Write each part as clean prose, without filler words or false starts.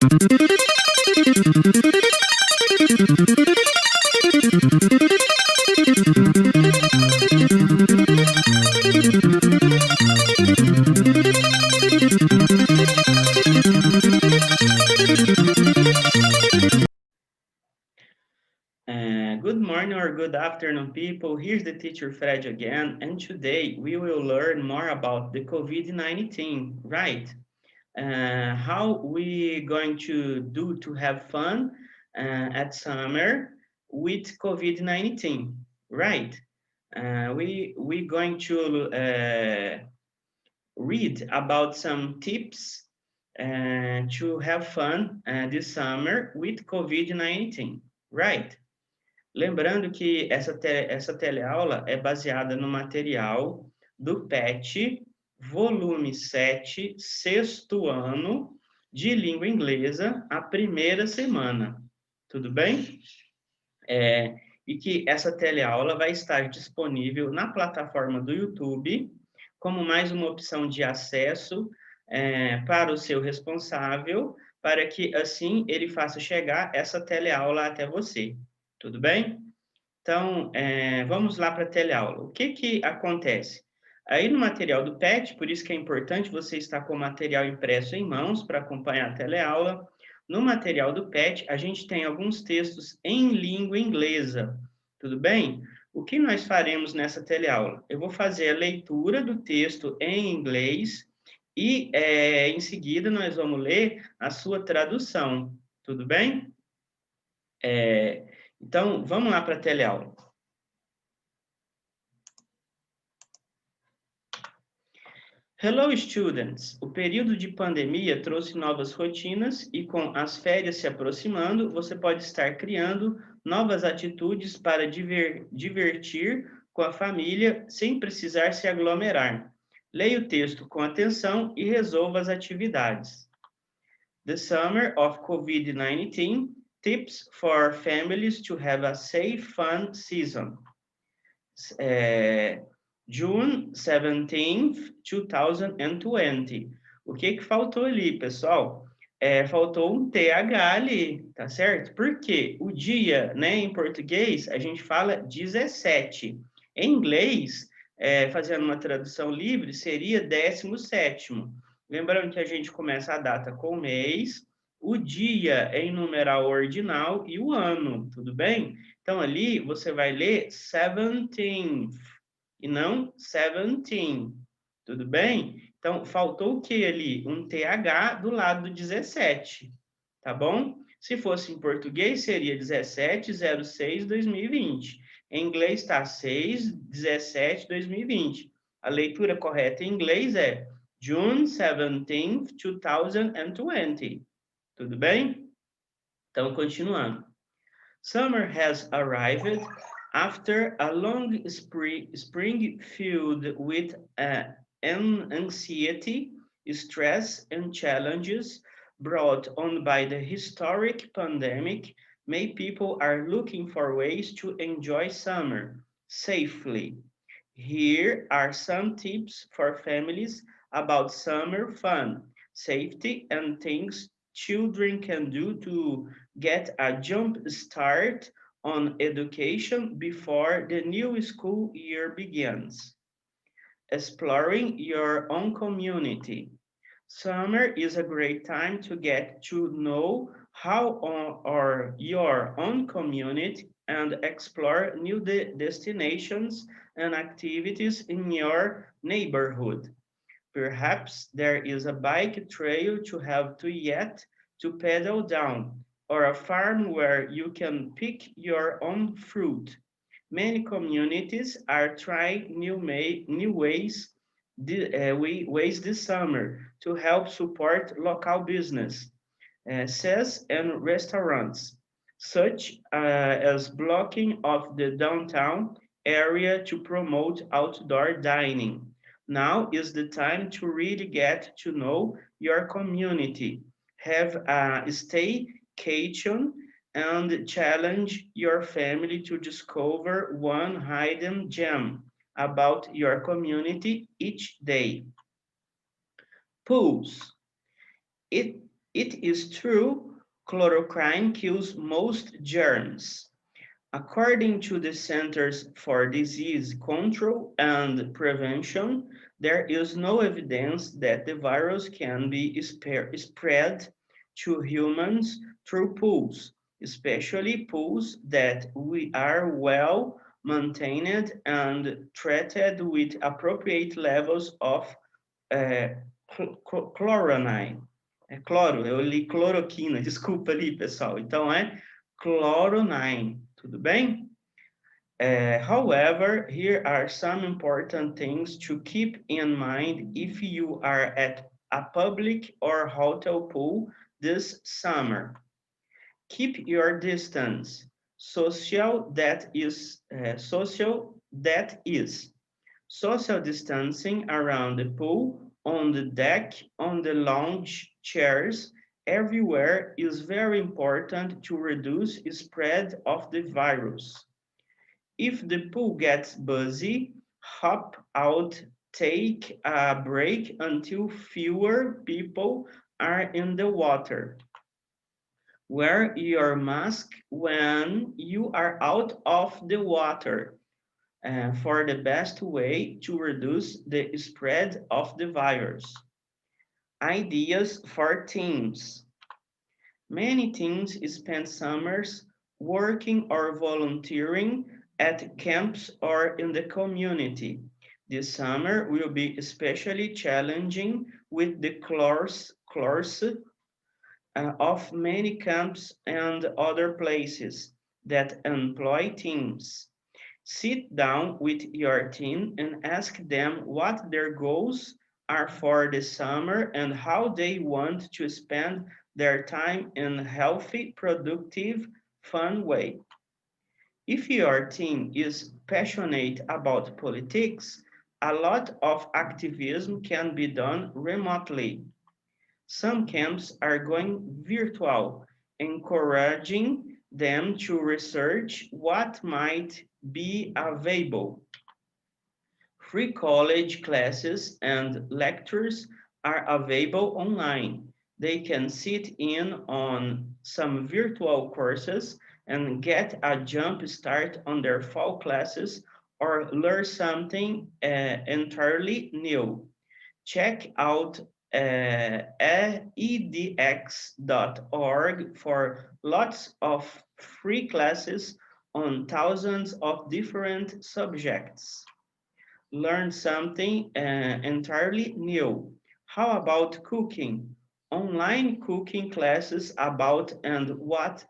Good morning or good afternoon, people. Here's the teacher Fred again, and today we will learn more about the COVID-19, right? How we going to do to have fun at summer with COVID-19, right? We going to read about some tips to have fun this summer with COVID-19, right? Lembrando que essa teleaula é baseada no material do PET, volume 7, sexto ano, de língua inglesa, a primeira semana. Tudo bem? E que essa teleaula vai estar disponível na plataforma do YouTube, como mais uma opção de acesso para o seu responsável, para que assim ele faça chegar essa teleaula até você. Tudo bem? Então, vamos lá para a teleaula. O que acontece? Aí no material do PET, por isso que é importante você estar com o material impresso em mãos para acompanhar a teleaula. No material do PET, a gente tem alguns textos em língua inglesa, tudo bem? O que nós faremos nessa teleaula? Eu vou fazer a leitura do texto em inglês e, em seguida, nós vamos ler a sua tradução, tudo bem? Então, vamos lá para a teleaula. Hello, students! O período de pandemia trouxe novas rotinas e, com as férias se aproximando, você pode estar criando novas atitudes para divertir com a família sem precisar se aglomerar. Leia o texto com atenção e resolva as atividades. The Summer of COVID-19 Tips for Families to Have a Safe, Fun Season. June 17th, 2020. O que faltou ali, pessoal? Faltou um TH ali, tá certo? Porque o dia, né, em português, a gente fala 17. Em inglês, fazendo uma tradução livre, seria 17º. Lembrando que a gente começa a data com o mês, o dia em numeral ordinal e o ano, tudo bem? Então, ali você vai ler 17th e não 17, tudo bem? Então, faltou o que ali? Um TH do lado do 17, tá bom? Se fosse em português, seria 17/06/2020. Em inglês está 6/17/2020. A leitura correta em inglês é June 17th, 2020. Tudo bem? Então, continuando. Summer has arrived after a long spring filled with anxiety, stress, and challenges brought on by the historic pandemic. Many people are looking for ways to enjoy summer safely. Here are some tips for families about summer fun, safety, and things children can do to get a jump start on education before the new school year begins. Exploring your own community. Summer is a great time to get to know your own community and explore new destinations and activities in your neighborhood. Perhaps there is a bike trail to have to pedal down, or a farm where you can pick your own fruit. Many communities are trying new ways this summer to help support local business, and restaurants, such as blocking of the downtown area to promote outdoor dining. Now is the time to really get to know your community, have a staycation, and challenge your family to discover one hidden gem about your community each day. Pools. It is true, chloroquine kills most germs. According to the Centers for Disease Control and Prevention, there is no evidence that the virus can be spread to humans through pools, especially pools that we are well maintained and treated with appropriate levels of uh, chlorine. É cloro, eu li cloroquina, desculpa ali, pessoal. Então é chlorine, tudo bem? However, here are some important things to keep in mind if you are at a public or hotel pool this summer. Keep your distance. Social distancing around the pool, on the deck, on the lounge chairs, everywhere is very important to reduce spread of the virus. If the pool gets busy, hop out, take a break until fewer people are in the water. Wear your mask when you are out of the water for the best way to reduce the spread of the virus. Ideas for teams. Many teams spend summers working or volunteering at camps or in the community. This summer will be especially challenging with the closure of many camps and other places that employ teams. Sit down with your team and ask them what their goals are for the summer and how they want to spend their time in a healthy, productive, fun way. If your team is passionate about politics, a lot of activism can be done remotely. Some camps are going virtual, encouraging them to research what might be available. Free college classes and lectures are available online. They can sit in on some virtual courses and get a jump start on their fall classes or learn something entirely new. Check out edx.org for lots of free classes on thousands of different subjects. Learn something entirely new. How about cooking? Online cooking classes about and what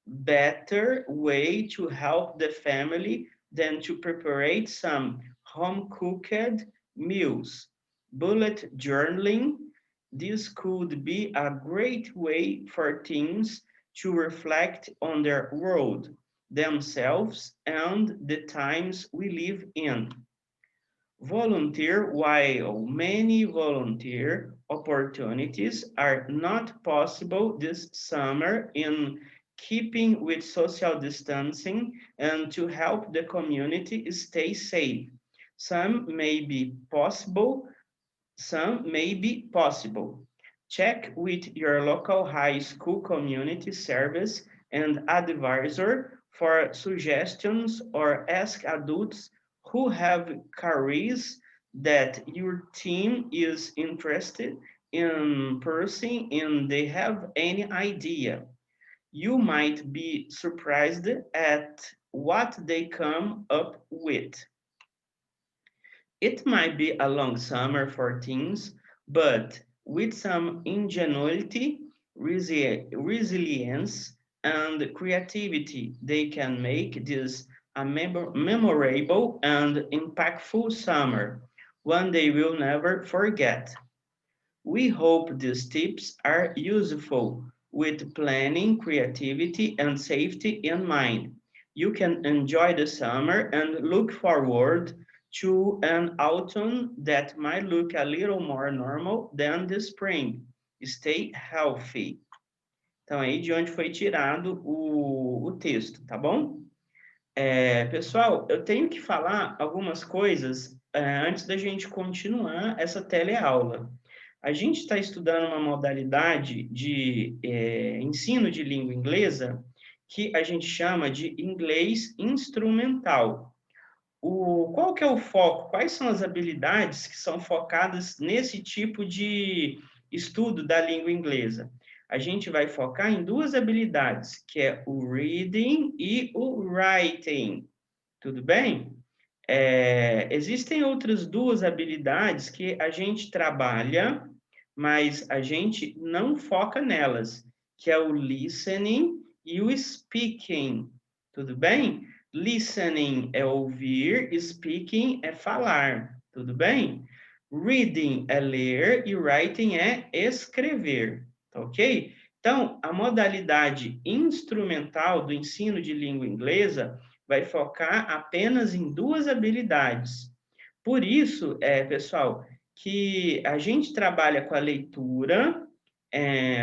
better way to help the family than to prepare some home-cooked meals. Bullet journaling. This could be a great way for teens to reflect on their world, themselves, and the times we live in. Volunteer. While many volunteer opportunities are not possible this summer in keeping with social distancing and to help the community stay safe. Some may be possible, some may be possible. Check with your local high school community service and advisor for suggestions or ask adults who have careers that your team is interested in pursuing and they have any idea. You might be surprised at what they come up with. It might be a long summer for teens, but with some ingenuity, resilience, and creativity, they can make this a memorable and impactful summer, one they will never forget. We hope these tips are useful with planning, creativity, and safety in mind. You can enjoy the summer and look forward to an autumn that might look a little more normal than the spring. Stay healthy. Então, aí de onde foi tirado o texto, tá bom? Pessoal, eu tenho que falar algumas coisas antes da gente continuar essa teleaula. A gente está estudando uma modalidade de ensino de língua inglesa que a gente chama de inglês instrumental. Qual que é o foco? Quais são as habilidades que são focadas nesse tipo de estudo da língua inglesa? A gente vai focar em duas habilidades, que é o reading e o writing. Tudo bem? Existem outras duas habilidades que a gente trabalha, mas a gente não foca nelas, que é o listening e o speaking. Tudo bem? Listening é ouvir, speaking é falar. Tudo bem? Reading é ler e writing é escrever. Tá ok? Então, a modalidade instrumental do ensino de língua inglesa vai focar apenas em duas habilidades. Por isso, pessoal, que a gente trabalha com a leitura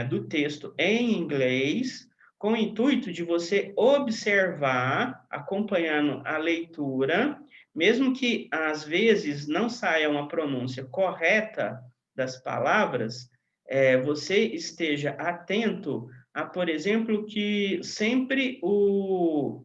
do texto em inglês, com o intuito de você observar, acompanhando a leitura, mesmo que às vezes não saia uma pronúncia correta das palavras, você esteja atento a, por exemplo, que sempre o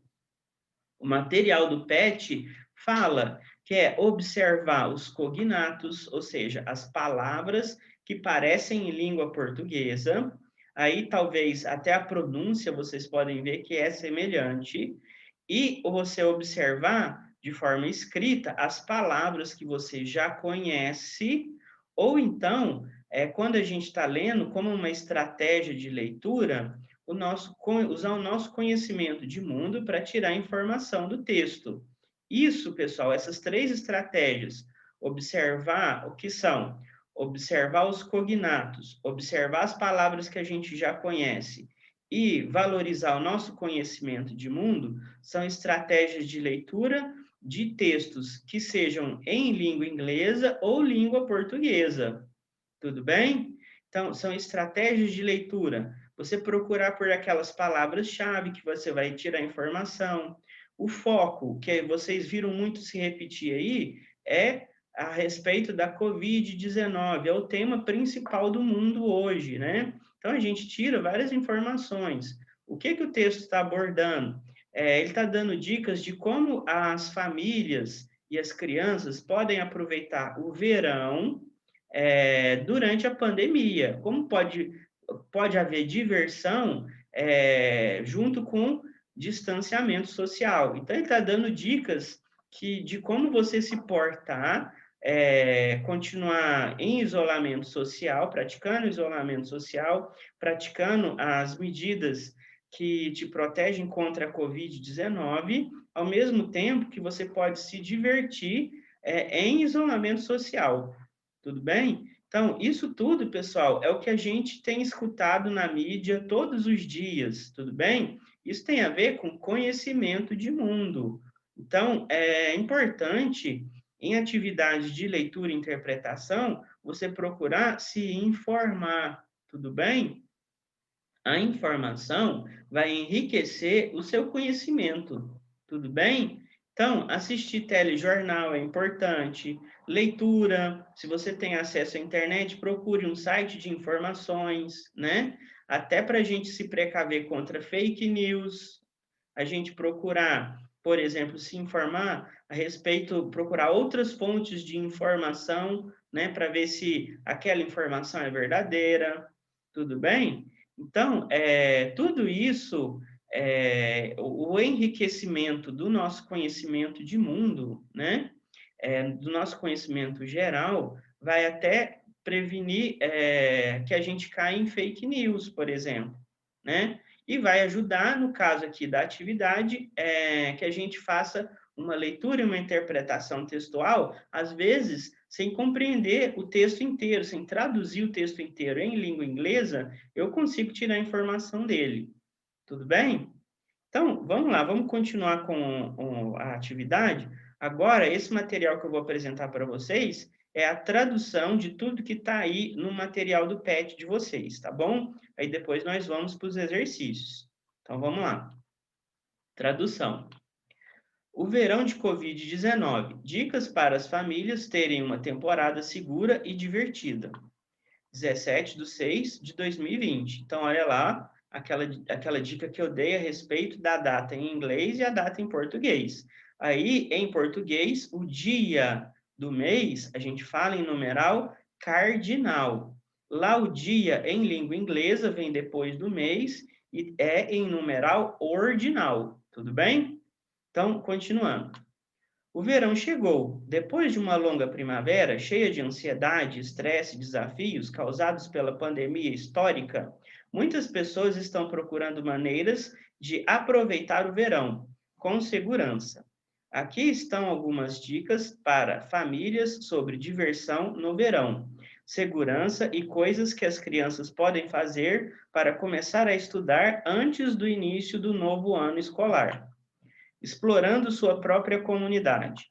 material do PET fala que é observar os cognatos, ou seja, as palavras que parecem em língua portuguesa. Aí talvez até a pronúncia vocês podem ver que é semelhante. E você observar de forma escrita as palavras que você já conhece, ou então, quando a gente está lendo, como uma estratégia de leitura, usar o nosso conhecimento de mundo para tirar informação do texto. Isso, pessoal, essas três estratégias, observar o que são, observar os cognatos, observar as palavras que a gente já conhece e valorizar o nosso conhecimento de mundo, são estratégias de leitura de textos que sejam em língua inglesa ou língua portuguesa. Tudo bem? Então, são estratégias de leitura. Você procurar por aquelas palavras-chave que você vai tirar informação. O foco, que vocês viram muito se repetir aí, é a respeito da Covid-19. É o tema principal do mundo hoje, né? Então, a gente tira várias informações. O que o texto está abordando? Ele está dando dicas de como as famílias e as crianças podem aproveitar o verão durante a pandemia. Como pode haver diversão junto com distanciamento social. Então, ele está dando dicas de como você se portar, continuar em isolamento social, praticando isolamento social, praticando as medidas que te protegem contra a Covid-19, ao mesmo tempo que você pode se divertir em isolamento social. Tudo bem? Então, isso tudo, pessoal, é o que a gente tem escutado na mídia todos os dias, tudo bem? Isso tem a ver com conhecimento de mundo. Então, é importante, em atividades de leitura e interpretação, você procurar se informar, tudo bem? A informação vai enriquecer o seu conhecimento, tudo bem? Então, assistir telejornal é importante, leitura, se você tem acesso à internet, procure um site de informações, né? Até para a gente se precaver contra fake news, a gente procurar, por exemplo, se informar a respeito, procurar outras fontes de informação, né, para ver se aquela informação é verdadeira, tudo bem? Então, tudo isso, o enriquecimento do nosso conhecimento de mundo, né, do nosso conhecimento geral, vai até prevenir que a gente caia em fake news, por exemplo, né? E vai ajudar, no caso aqui da atividade, que a gente faça uma leitura e uma interpretação textual, às vezes sem compreender o texto inteiro, sem traduzir o texto inteiro em língua inglesa, eu consigo tirar a informação dele. Tudo bem? Então, vamos lá, vamos continuar com a atividade. Agora, esse material que eu vou apresentar para vocês é a tradução de tudo que está aí no material do PET de vocês, tá bom? Aí depois nós vamos para os exercícios. Então, vamos lá. Tradução. O verão de Covid-19. Dicas para as famílias terem uma temporada segura e divertida. 17/6/2020. Então, olha lá, aquela dica que eu dei a respeito da data em inglês e a data em português. Aí, em português, o dia do mês, a gente fala em numeral cardinal. Lá, o dia, em língua inglesa, vem depois do mês e é em numeral ordinal. Tudo bem? Então, continuando. O verão chegou. Depois de uma longa primavera, cheia de ansiedade, estresse e desafios causados pela pandemia histórica, muitas pessoas estão procurando maneiras de aproveitar o verão com segurança. Aqui estão algumas dicas para famílias sobre diversão no verão, segurança e coisas que as crianças podem fazer para começar a estudar antes do início do novo ano escolar. Explorando sua própria comunidade.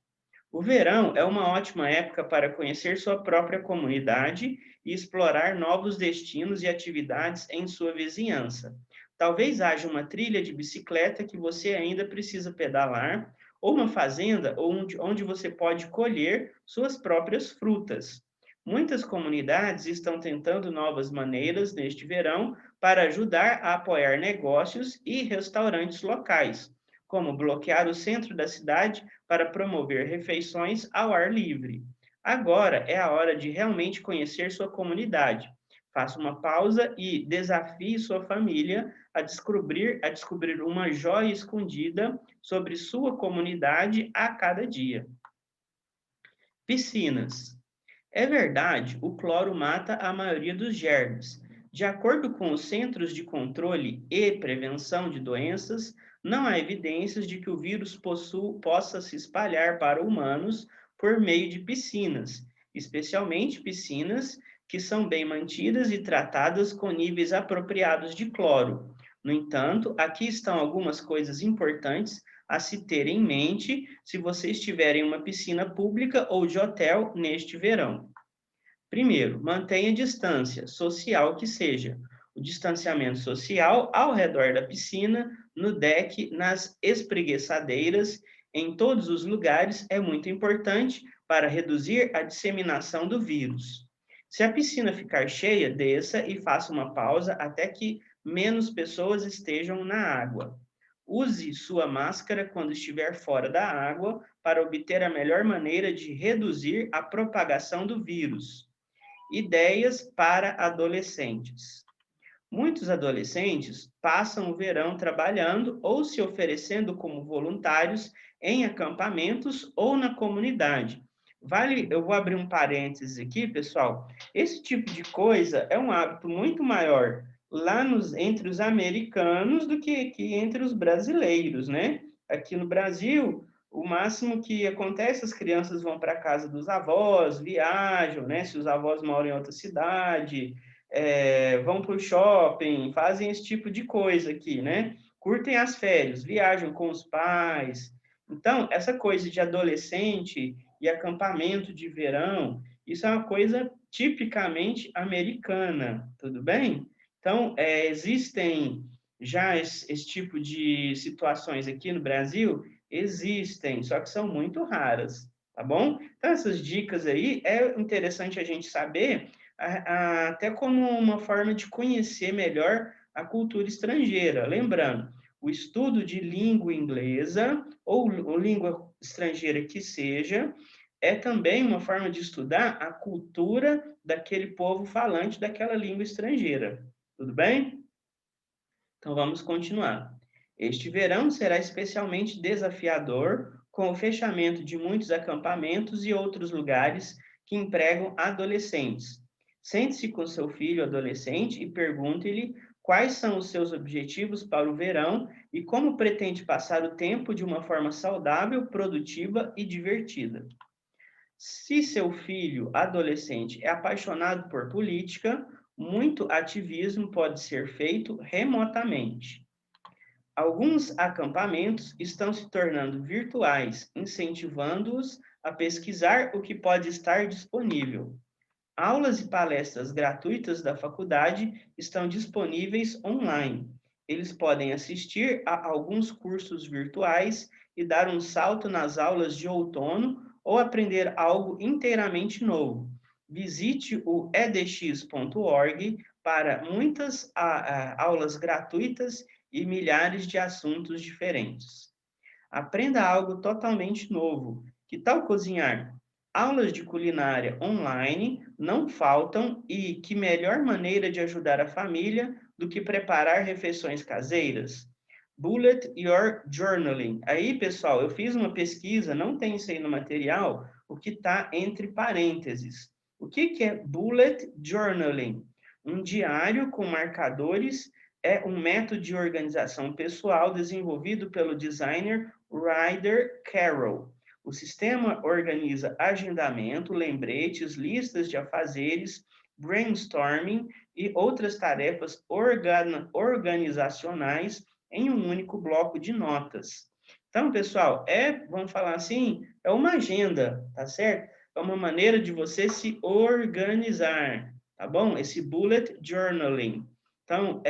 O verão é uma ótima época para conhecer sua própria comunidade e explorar novos destinos e atividades em sua vizinhança. Talvez haja uma trilha de bicicleta que você ainda precisa pedalar, ou uma fazenda onde você pode colher suas próprias frutas. Muitas comunidades estão tentando novas maneiras neste verão para ajudar a apoiar negócios e restaurantes locais, como bloquear o centro da cidade para promover refeições ao ar livre. Agora é a hora de realmente conhecer sua comunidade. Faça uma pausa e desafie sua família a descobrir uma joia escondida sobre sua comunidade a cada dia. Piscinas. É verdade, o cloro mata a maioria dos germes. De acordo com os Centros de Controle e Prevenção de Doenças, não há evidências de que o vírus possa se espalhar para humanos por meio de piscinas, especialmente piscinas que são bem mantidas e tratadas com níveis apropriados de cloro. No entanto, aqui estão algumas coisas importantes a se ter em mente se você estiver em uma piscina pública ou de hotel neste verão. Primeiro, mantenha distância, social que seja. O distanciamento social ao redor da piscina, no deck, nas espreguiçadeiras, em todos os lugares é muito importante para reduzir a disseminação do vírus. Se a piscina ficar cheia, desça e faça uma pausa até que menos pessoas estejam na água. Use sua máscara quando estiver fora da água para obter a melhor maneira de reduzir a propagação do vírus. Ideias para adolescentes. Muitos adolescentes passam o verão trabalhando ou se oferecendo como voluntários em acampamentos ou na comunidade. Eu vou abrir um parênteses aqui, pessoal. Esse tipo de coisa é um hábito muito maior entre os americanos do que aqui entre os brasileiros, né? Aqui no Brasil, o máximo que acontece, as crianças vão para a casa dos avós, viajam, né? Se os avós moram em outra cidade, vão para o shopping, fazem esse tipo de coisa aqui, né? Curtem as férias, viajam com os pais. Então, essa coisa de adolescente e acampamento de verão, isso é uma coisa tipicamente americana, tudo bem? Então, existem já esse tipo de situações aqui no Brasil? Existem, só que são muito raras, tá bom? Então, essas dicas aí é interessante a gente saber, até como uma forma de conhecer melhor a cultura estrangeira. Lembrando, o estudo de língua inglesa ou língua estrangeira que seja, é também uma forma de estudar a cultura daquele povo falante daquela língua estrangeira. Tudo bem? Então vamos continuar. Este verão será especialmente desafiador, com o fechamento de muitos acampamentos e outros lugares que empregam adolescentes. Sente-se com seu filho adolescente e pergunte-lhe quais são os seus objetivos para o verão e como pretende passar o tempo de uma forma saudável, produtiva e divertida. Se seu filho adolescente é apaixonado por política, muito ativismo pode ser feito remotamente. Alguns acampamentos estão se tornando virtuais, incentivando-os a pesquisar o que pode estar disponível. Aulas e palestras gratuitas da faculdade estão disponíveis online. Eles podem assistir a alguns cursos virtuais e dar um salto nas aulas de outono ou aprender algo inteiramente novo. visite o edx.org para muitas aulas gratuitas e milhares de assuntos diferentes. Aprenda algo totalmente novo. Que tal cozinhar? Aulas de culinária online não faltam e que melhor maneira de ajudar a família do que preparar refeições caseiras? Bullet Your Journaling. Aí, pessoal, eu fiz uma pesquisa, não tem isso aí no material, o que está entre parênteses. O que é Bullet Journaling? Um diário com marcadores é um método de organização pessoal desenvolvido pelo designer Ryder Carroll. O sistema organiza agendamento, lembretes, listas de afazeres, brainstorming e outras tarefas organizacionais em um único bloco de notas. Então, pessoal, vamos falar assim, é uma agenda, tá certo? É uma maneira de você se organizar, tá bom? Esse bullet journaling. Então,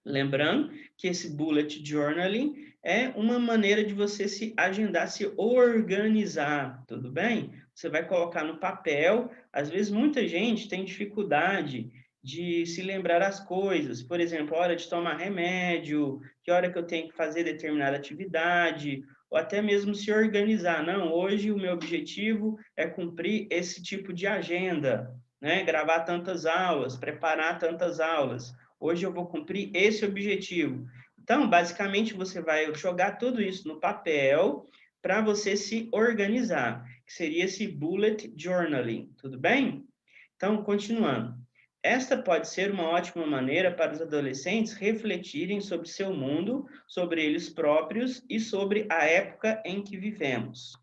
lembrando que esse bullet journaling é uma maneira de você se agendar, se organizar, tudo bem? Você vai colocar no papel. Às vezes, muita gente tem dificuldade de se lembrar as coisas. Por exemplo, a hora de tomar remédio, que hora que eu tenho que fazer determinada atividade, ou até mesmo se organizar. Não, hoje o meu objetivo é cumprir esse tipo de agenda, né? Gravar tantas aulas, preparar tantas aulas. Hoje eu vou cumprir esse objetivo. Então, basicamente, você vai jogar tudo isso no papel para você se organizar, que seria esse bullet journaling, tudo bem? Então, continuando. Esta pode ser uma ótima maneira para os adolescentes refletirem sobre seu mundo, sobre eles próprios e sobre a época em que vivemos.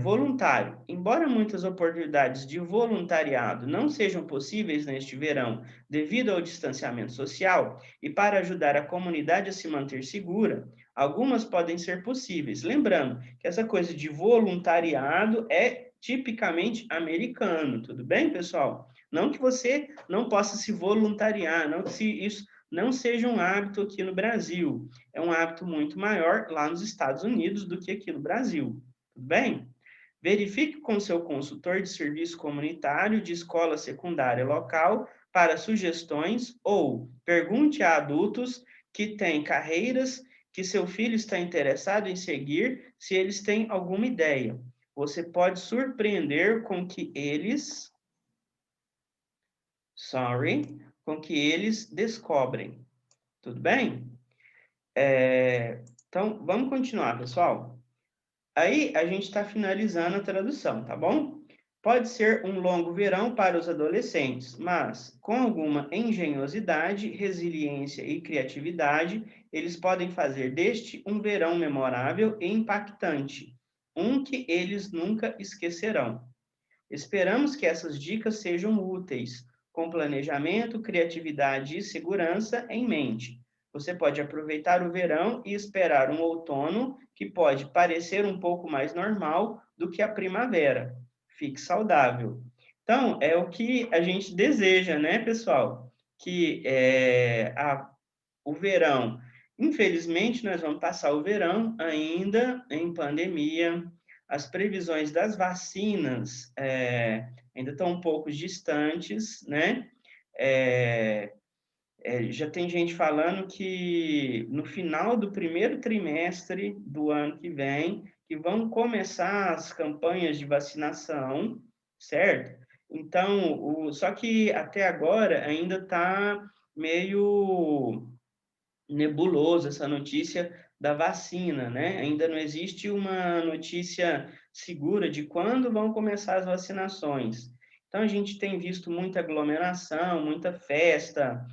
Voluntário. Embora muitas oportunidades de voluntariado não sejam possíveis neste verão devido ao distanciamento social e para ajudar a comunidade a se manter segura, algumas podem ser possíveis. Lembrando que essa coisa de voluntariado é tipicamente americano, tudo bem, pessoal? Não que você não possa se voluntariar, não que isso não seja um hábito aqui no Brasil. É um hábito muito maior lá nos Estados Unidos do que aqui no Brasil. Tudo bem? Verifique com seu consultor de serviço comunitário de escola secundária local para sugestões ou pergunte a adultos que têm carreiras que seu filho está interessado em seguir se eles têm alguma ideia. Você pode surpreender com que eles descobrem. Tudo bem? Então, vamos continuar, pessoal. Aí a gente está finalizando a tradução, tá bom? Pode ser um longo verão para os adolescentes, mas com alguma engenhosidade, resiliência e criatividade, eles podem fazer deste um verão memorável e impactante, um que eles nunca esquecerão. Esperamos que essas dicas sejam úteis, com planejamento, criatividade e segurança em mente. Você pode aproveitar o verão e esperar um outono que pode parecer um pouco mais normal do que a primavera. Fique saudável. Então, é o que a gente deseja, né, pessoal? Que o verão, infelizmente, nós vamos passar o verão ainda em pandemia. As previsões das vacinas ainda estão um pouco distantes, né? Já tem gente falando que no final do primeiro trimestre do ano que vem, que vão começar as campanhas de vacinação, certo? Então, só que até agora ainda está meio nebuloso essa notícia da vacina, né? Ainda não existe uma notícia segura de quando vão começar as vacinações. Então, a gente tem visto muita aglomeração, muita festa.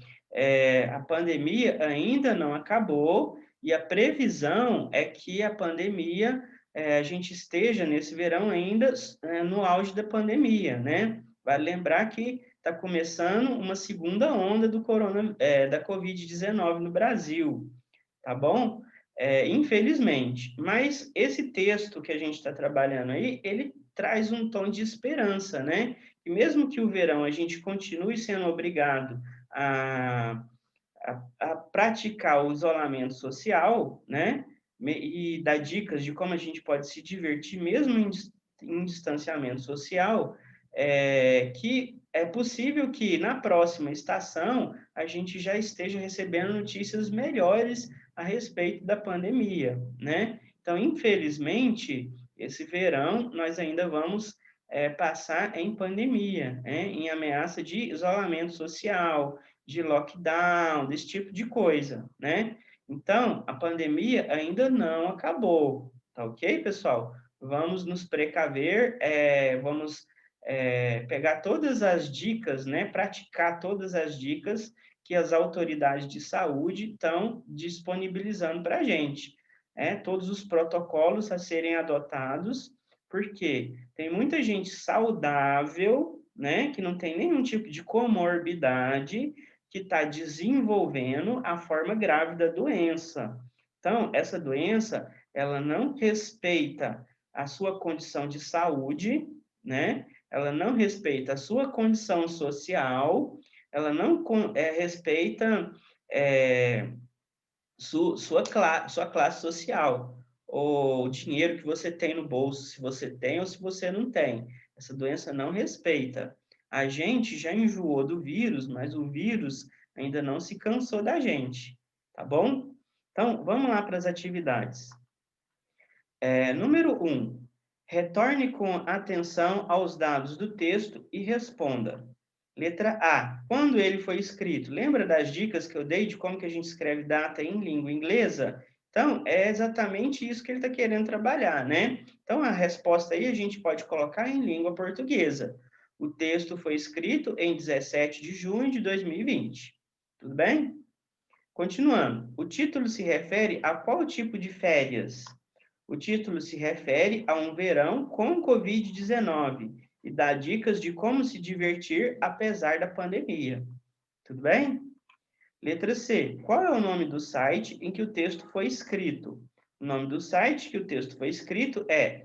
A pandemia ainda não acabou e a previsão é que a pandemia, a gente esteja nesse verão ainda no auge da pandemia, né? Vale lembrar que está começando uma segunda onda da Covid-19 no Brasil, tá bom? Infelizmente. Mas esse texto que a gente está trabalhando aí, ele traz um tom de esperança, né? E mesmo que o verão a gente continue sendo obrigado a praticar o isolamento social, né? E dar dicas de como a gente pode se divertir mesmo em distanciamento social, que é possível que na próxima estação a gente já esteja recebendo notícias melhores a respeito da pandemia, né? Então, infelizmente, esse verão nós ainda vamos passar em pandemia, né? Em ameaça de isolamento social, de lockdown, desse tipo de coisa, né? Então, a pandemia ainda não acabou, tá ok, pessoal? Vamos nos precaver, vamos pegar todas as dicas, né? Praticar todas as dicas que as autoridades de saúde estão disponibilizando para a gente. Todos os protocolos a serem adotados, porque tem muita gente saudável, né? Que não tem nenhum tipo de comorbidade, que está desenvolvendo a forma grave da doença. Então, essa doença, ela não respeita a sua condição de saúde, né? Ela não respeita a sua condição social, ela não respeita sua classe social, ou o dinheiro que você tem no bolso, se você tem ou se você não tem. Essa doença não respeita. A gente já enjoou do vírus, mas o vírus ainda não se cansou da gente, tá bom? Então, vamos lá para as atividades. Número 1. Retorne com atenção aos dados do texto e responda. Letra A. Quando ele foi escrito? Lembra das dicas que eu dei de como que a gente escreve data em língua inglesa? Então, é exatamente isso que ele está querendo trabalhar, né? Então, a resposta aí a gente pode colocar em língua portuguesa. O texto foi escrito em 17 de junho de 2020. Tudo bem? Continuando. O título se refere a qual tipo de férias? O título se refere a um verão com Covid-19 e dá dicas de como se divertir apesar da pandemia. Tudo bem? Letra C. Qual é o nome do site em que o texto foi escrito? O nome do site que o texto foi escrito é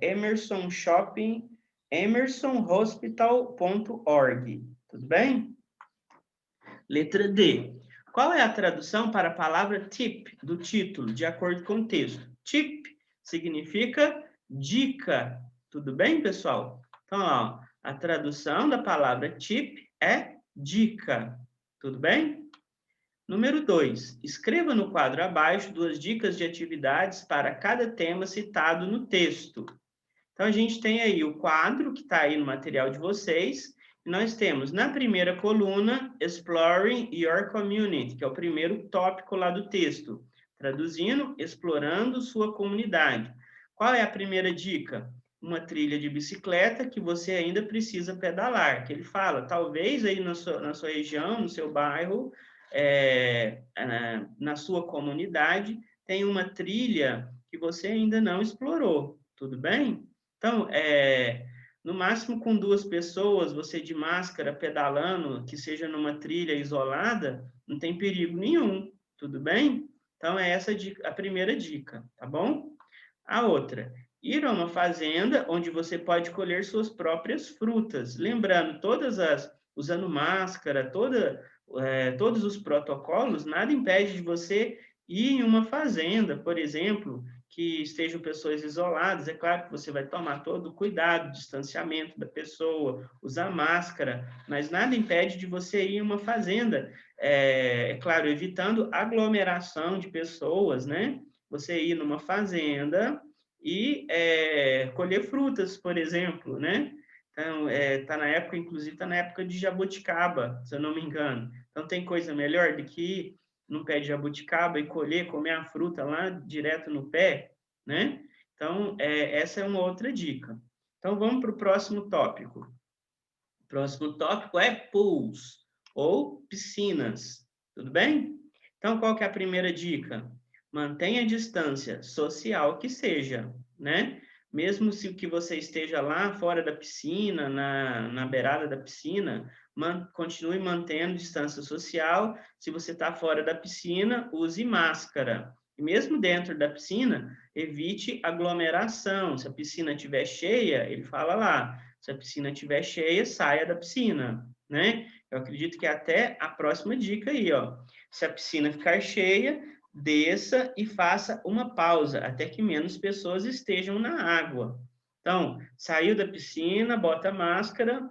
emersonhospital.org. Tudo bem? Letra D. Qual é a tradução para a palavra tip do título, de acordo com o texto? Tip significa dica. Tudo bem, pessoal? Então, ó, a tradução da palavra tip é dica. Tudo bem? Número 2. Escreva no quadro abaixo 2 dicas de atividades para cada tema citado no texto. Então, a gente tem aí o quadro que está aí no material de vocês. Nós temos na primeira coluna, Exploring Your Community, que é o primeiro tópico lá do texto. Traduzindo, explorando sua comunidade. Qual é a primeira dica? Uma trilha de bicicleta que você ainda precisa pedalar. Que ele fala, talvez aí na sua região, no seu bairro, na sua comunidade, tem uma trilha que você ainda não explorou. Tudo bem? Então, no máximo com 2 pessoas, você de máscara pedalando, que seja numa trilha isolada, não tem perigo nenhum, tudo bem? Então, é essa a primeira dica, tá bom? A outra, ir a uma fazenda onde você pode colher suas próprias frutas. Lembrando, usando máscara, todos os protocolos, nada impede de você ir em uma fazenda, por exemplo, que estejam pessoas isoladas. É claro que você vai tomar todo o cuidado, distanciamento da pessoa, usar máscara, mas nada impede de você ir em uma fazenda. Claro, evitando aglomeração de pessoas, né? Você ir numa fazenda e colher frutas, por exemplo, né? Então, tá na época, inclusive, está na época de jabuticaba, se eu não me engano. Então, tem coisa melhor do que ir num pé de jabuticaba e colher, comer a fruta lá direto no pé, né? Então, essa é uma outra dica. Então, vamos para o próximo tópico. O próximo tópico é pools, ou piscinas. Tudo bem? Então, qual que é a primeira dica? Mantenha a distância social que seja, né? Mesmo se que você esteja lá fora da piscina, na beirada da piscina, continue mantendo distância social. Se você está fora da piscina, use máscara. E mesmo dentro da piscina, evite aglomeração. Se a piscina estiver cheia, ele fala lá, se a piscina estiver cheia, saia da piscina, né? Eu acredito que até a próxima dica aí, ó. Se a piscina ficar cheia, desça e faça uma pausa, até que menos pessoas estejam na água. Então, saiu da piscina, bota a máscara,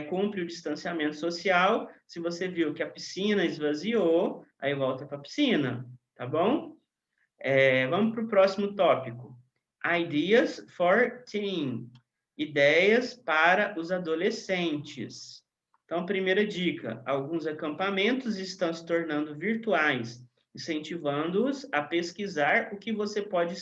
cumpre o distanciamento social. Se você viu que a piscina esvaziou, aí volta para a piscina, tá bom? Vamos para o próximo tópico. Ideas for teen. Ideias para os adolescentes. Então, primeira dica: alguns acampamentos estão se tornando virtuais, incentivando-os a pesquisar o que você pode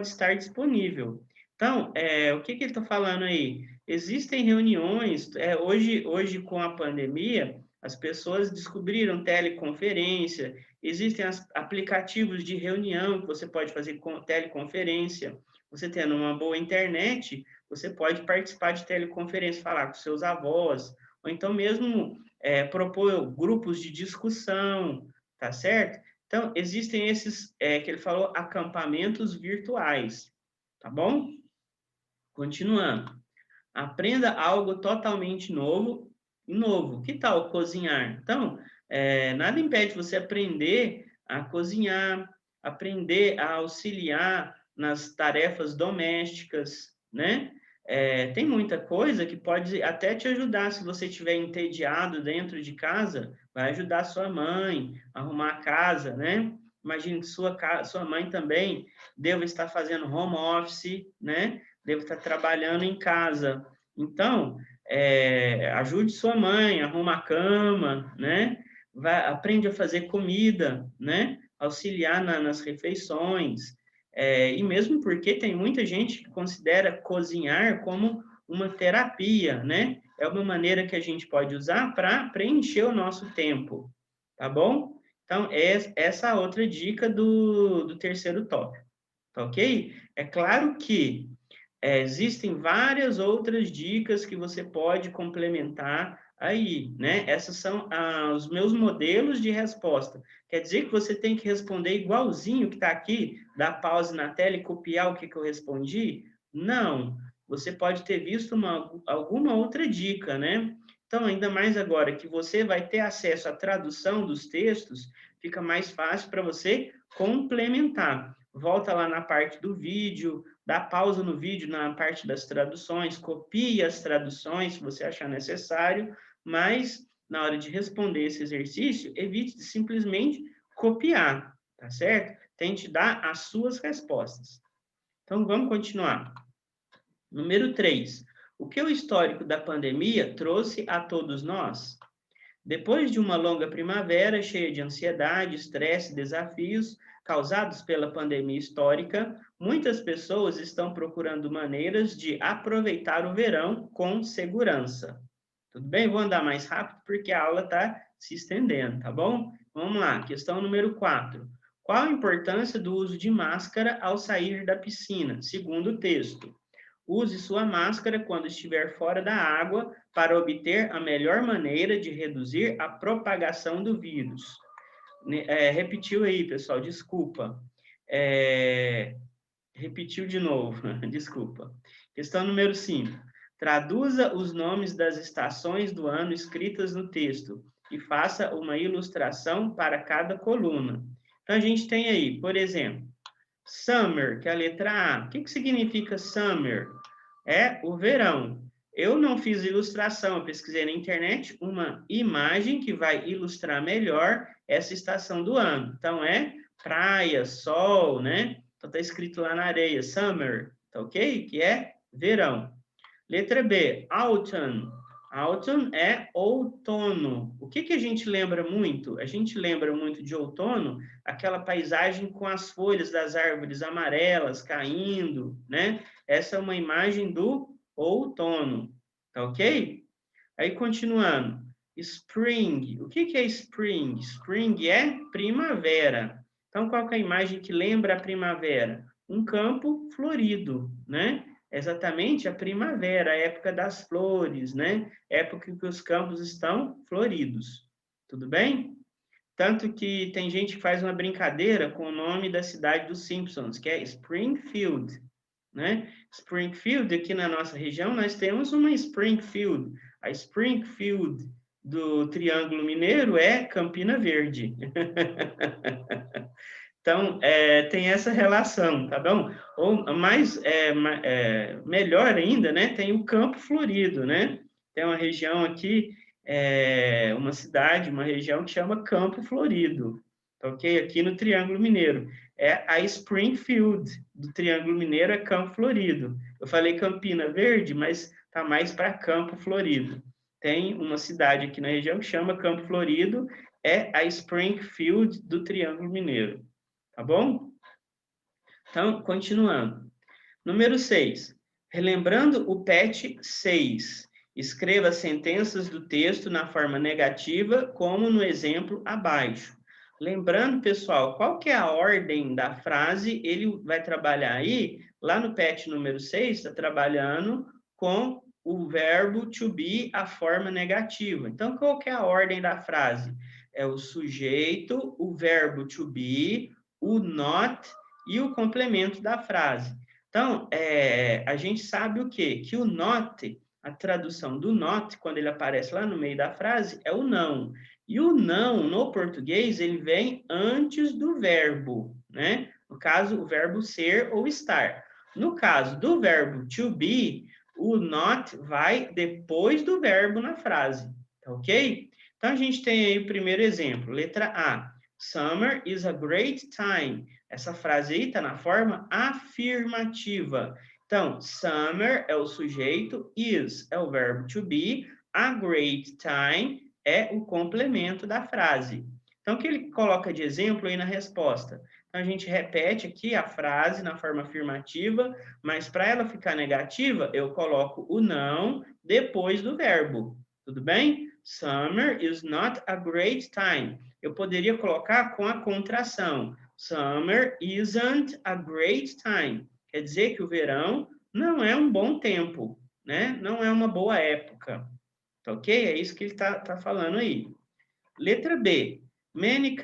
estar disponível. Então, o que ele está falando aí? Existem reuniões, hoje com a pandemia, as pessoas descobriram teleconferência, existem aplicativos de reunião que você pode fazer com teleconferência. Você tendo uma boa internet, você pode participar de teleconferência, falar com seus avós, ou então mesmo propor grupos de discussão, tá certo? Então, existem esses, que ele falou, acampamentos virtuais, tá bom? Continuando. Aprenda algo totalmente novo. Que tal cozinhar? Então, nada impede você aprender a cozinhar, aprender a auxiliar nas tarefas domésticas, né? Tem muita coisa que pode até te ajudar se você estiver entediado dentro de casa, vai ajudar sua mãe a arrumar a casa, né? Imagine que sua mãe também deva estar fazendo home office, né? Deva estar trabalhando em casa. Então, ajude sua mãe, arruma a cama, né? Aprende a fazer comida, né? Auxiliar nas refeições. E mesmo porque tem muita gente que considera cozinhar como uma terapia, né? É uma maneira que a gente pode usar para preencher o nosso tempo, tá bom? Então, essa outra dica do terceiro tópico, tá ok? É claro que existem várias outras dicas que você pode complementar aí, né? Essas são os meus modelos de resposta. Quer dizer que você tem que responder igualzinho que está aqui, dar pause na tela e copiar o que eu respondi? Não. Você pode ter visto alguma outra dica, né? Então, ainda mais agora que você vai ter acesso à tradução dos textos, fica mais fácil para você complementar. Volta lá na parte do vídeo, dá pausa no vídeo na parte das traduções, copie as traduções se você achar necessário, mas na hora de responder esse exercício, evite de simplesmente copiar, tá certo? Tente dar as suas respostas. Então, vamos continuar. Número 3. O que o histórico da pandemia trouxe a todos nós? Depois de uma longa primavera cheia de ansiedade, estresse e desafios causados pela pandemia histórica, muitas pessoas estão procurando maneiras de aproveitar o verão com segurança. Tudo bem? Vou andar mais rápido porque a aula está se estendendo, tá bom? Vamos lá, questão número 4. Qual a importância do uso de máscara ao sair da piscina? Segundo o texto. Use sua máscara quando estiver fora da água para obter a melhor maneira de reduzir a propagação do vírus. Repetiu aí, pessoal, desculpa. Repetiu de novo, desculpa. Questão número 5. Traduza os nomes das estações do ano escritas no texto e faça uma ilustração para cada coluna. Então, a gente tem aí, por exemplo, summer, que é a letra A. O que significa summer? É o verão. Eu não fiz ilustração, eu pesquisei na internet uma imagem que vai ilustrar melhor essa estação do ano. Então, praia, sol, né? Então, está escrito lá na areia, summer, tá ok? Que é verão. Letra B, autumn. Autumn é outono. O que a gente lembra muito? A gente lembra muito de outono, aquela paisagem com as folhas das árvores amarelas caindo, né? Essa é uma imagem do outono, tá ok? Aí, continuando. Spring. O que é spring? Spring é primavera. Então, qual que é a imagem que lembra a primavera? Um campo florido, né? Exatamente a primavera, a época das flores, né? Época que os campos estão floridos. Tudo bem? Tanto que tem gente que faz uma brincadeira com o nome da cidade dos Simpsons, que é Springfield, né? Springfield, aqui na nossa região, nós temos uma Springfield. A Springfield do Triângulo Mineiro é Campina Verde. Então, tem essa relação, tá bom? Ou mais, melhor ainda, né? Tem o Campo Florido, né? Tem uma região aqui, uma cidade, uma região que chama Campo Florido, tá ok? Aqui no Triângulo Mineiro. É a Springfield do Triângulo Mineiro, é Campo Florido. Eu falei Campina Verde, mas tá mais para Campo Florido. Tem uma cidade aqui na região que chama Campo Florido, é a Springfield do Triângulo Mineiro. Tá bom? Então, continuando. Número 6. Relembrando o PET 6. Escreva sentenças do texto na forma negativa, como no exemplo abaixo. Lembrando, pessoal, qual que é a ordem da frase? Ele vai trabalhar aí, lá no PET número 6, está trabalhando com o verbo to be, a forma negativa. Então, qual que é a ordem da frase? É o sujeito, o verbo to be, o not e o complemento da frase. Então, a gente sabe o quê? Que o not, a tradução do not, quando ele aparece lá no meio da frase, é o não. E o não, no português, ele vem antes do verbo, né? No caso, o verbo ser ou estar. No caso do verbo to be, o not vai depois do verbo na frase, tá ok? Então, a gente tem aí o primeiro exemplo, letra A. Summer is a great time. Essa frase aí está na forma afirmativa. Então, summer é o sujeito, is é o verbo to be, a great time é o complemento da frase. Então, o que ele coloca de exemplo aí na resposta? Então, a gente repete aqui a frase na forma afirmativa, mas para ela ficar negativa, eu coloco o não depois do verbo. Tudo bem? Summer is not a great time. Eu poderia colocar com a contração. Summer isn't a great time. Quer dizer que o verão não é um bom tempo, né? Não é uma boa época. Tá ok? É isso que ele tá falando aí. Letra B. Many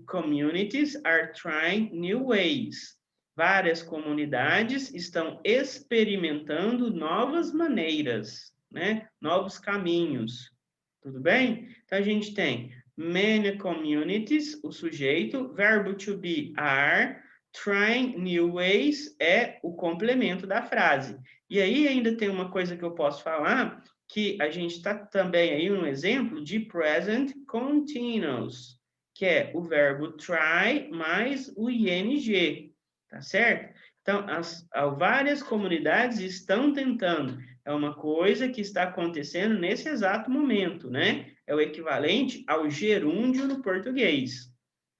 communities are trying new ways. Várias comunidades estão experimentando novas maneiras, né? Novos caminhos. Tudo bem? Então, a gente tem many communities, o sujeito, verbo to be are, trying new ways é o complemento da frase. E aí ainda tem uma coisa que eu posso falar, que a gente está também aí um exemplo de present continuous, que é o verbo try mais o ing, tá certo? Então, várias comunidades estão tentando. É uma coisa que está acontecendo nesse exato momento, né? É o equivalente ao gerúndio no português,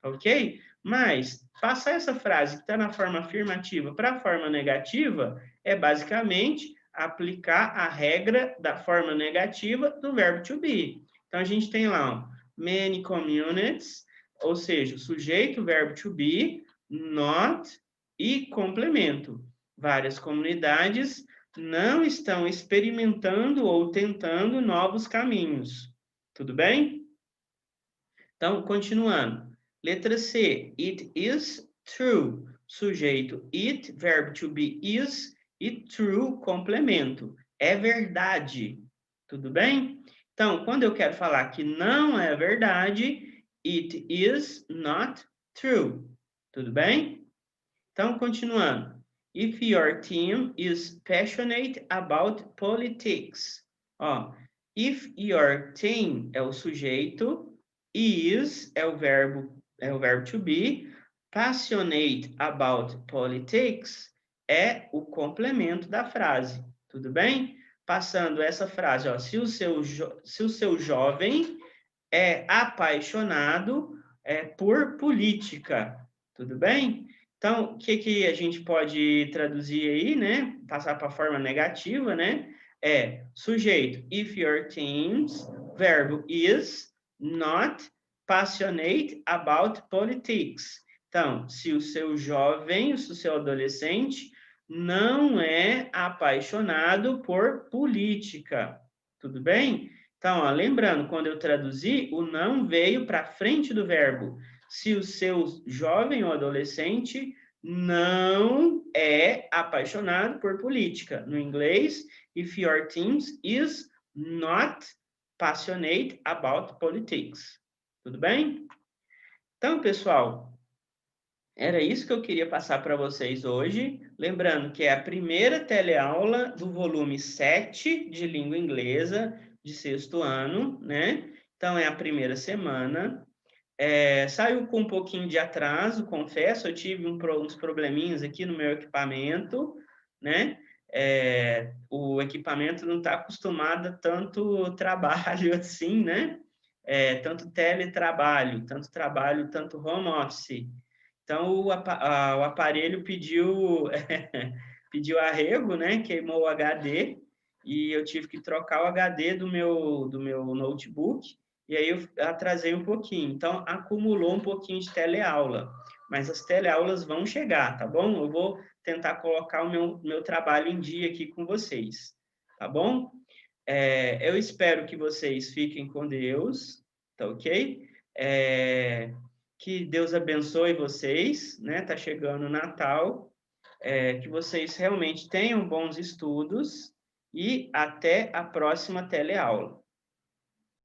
ok? Mas, passar essa frase que está na forma afirmativa para a forma negativa é basicamente aplicar a regra da forma negativa do verbo to be. Então, a gente tem lá, ó, many communities, ou seja, o sujeito, o verbo to be, not e complemento. Várias comunidades não estão experimentando ou tentando novos caminhos. Tudo bem? Então, continuando. Letra C. It is true. Sujeito it, verbo to be is e true, complemento. É verdade. Tudo bem? Então, quando eu quero falar que não é verdade, it is not true. Tudo bem? Então, continuando. If your team is passionate about politics. Ó, if your team é o sujeito, is é o verbo to be, passionate about politics é o complemento da frase. Tudo bem? Passando essa frase, ó, se o seu jovem é apaixonado por política. Tudo bem? Então, o que a gente pode traduzir aí, né? Passar para a forma negativa, né? É sujeito, if your teens, verbo is not passionate about politics. Então, se o seu jovem, se o seu adolescente não é apaixonado por política. Tudo bem? Então, ó, lembrando, quando eu traduzi, o não veio para frente do verbo. Se o seu jovem ou adolescente não é apaixonado por política. No inglês, if your teen is not passionate about politics. Tudo bem? Então, pessoal, Era isso que eu queria passar para vocês hoje. Lembrando que é a primeira teleaula do volume 7 de língua inglesa, de sexto ano, né? Então, é a primeira semana. Saiu com um pouquinho de atraso, confesso, eu tive uns probleminhas aqui no meu equipamento, né? O equipamento não está acostumado a tanto trabalho assim, né? Tanto teletrabalho, tanto trabalho, tanto home office. Então, o aparelho pediu, pediu arrego, né? Queimou o HD e eu tive que trocar o HD do meu notebook e aí eu atrasei um pouquinho. Então, acumulou um pouquinho de teleaula. Mas as teleaulas vão chegar, tá bom? Eu vou tentar colocar o meu trabalho em dia aqui com vocês, tá bom? Eu espero que vocês fiquem com Deus, tá ok? Que Deus abençoe vocês, né? Tá chegando o Natal, que vocês realmente tenham bons estudos e até a próxima teleaula.